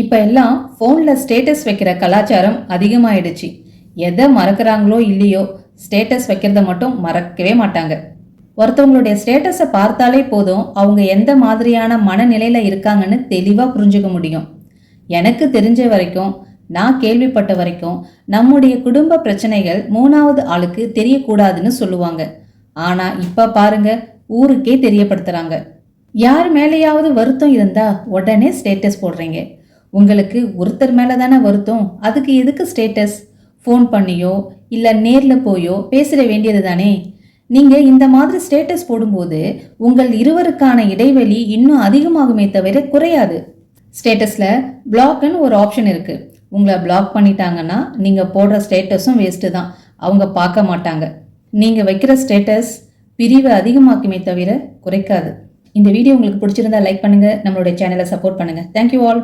இப்போ எல்லாம் ஃபோனில் ஸ்டேட்டஸ் வைக்கிற கலாச்சாரம் அதிகமாயிடுச்சு. எதை மறக்கிறாங்களோ இல்லையோ, ஸ்டேட்டஸ் வைக்கிறத மட்டும் மறக்கவே மாட்டாங்க. ஒருத்தவங்களுடைய ஸ்டேட்டஸை பார்த்தாலே போதும், அவங்க எந்த மாதிரியான மனநிலையில இருக்காங்கன்னு தெளிவாக புரிஞ்சுக்க முடியும். எனக்கு தெரிஞ்ச வரைக்கும், நான் கேள்விப்பட்ட வரைக்கும், நம்முடைய குடும்ப பிரச்சனைகள் 3வது ஆளுக்கு தெரியக்கூடாதுன்னு சொல்லுவாங்க. ஆனா இப்ப பாருங்க, ஊருக்கே தெரியப்படுத்துறாங்க. யார் மேலேயாவது வருத்தம் இருந்தா உடனே ஸ்டேட்டஸ் போடுறீங்க. உங்களுக்கு ஒருத்தர் மேல தானே வருத்தம், அதுக்கு எதுக்கு ஸ்டேட்டஸ்? ஃபோன் பண்ணியோ இல்ல நேர்ல போயோ பேசிட வேண்டியது தானே. நீங்க இந்த மாதிரி ஸ்டேட்டஸ் போடும்போது உங்கள் இருவருக்கான இடைவெளி இன்னும் அதிகமாகுமே தவிர குறையாது. ஸ்டேட்டஸ்ல பிளாக்னு ஒரு ஆப்ஷன் இருக்கு. உங்களை பிளாக் பண்ணிட்டாங்கன்னா நீங்க போடுற ஸ்டேட்டஸும் வேஸ்ட் தான், அவங்க பார்க்க மாட்டாங்க. நீங்க வைக்கிற ஸ்டேட்டஸ் பிரிவை அதிகமாக்குமே தவிர குறைக்காது. இந்த வீடியோ உங்களுக்கு பிடிச்சிருந்தா லைக் பண்ணுங்க, நம்மளுடைய சேனலை சப்போர்ட் பண்ணுங்க. Thank you all.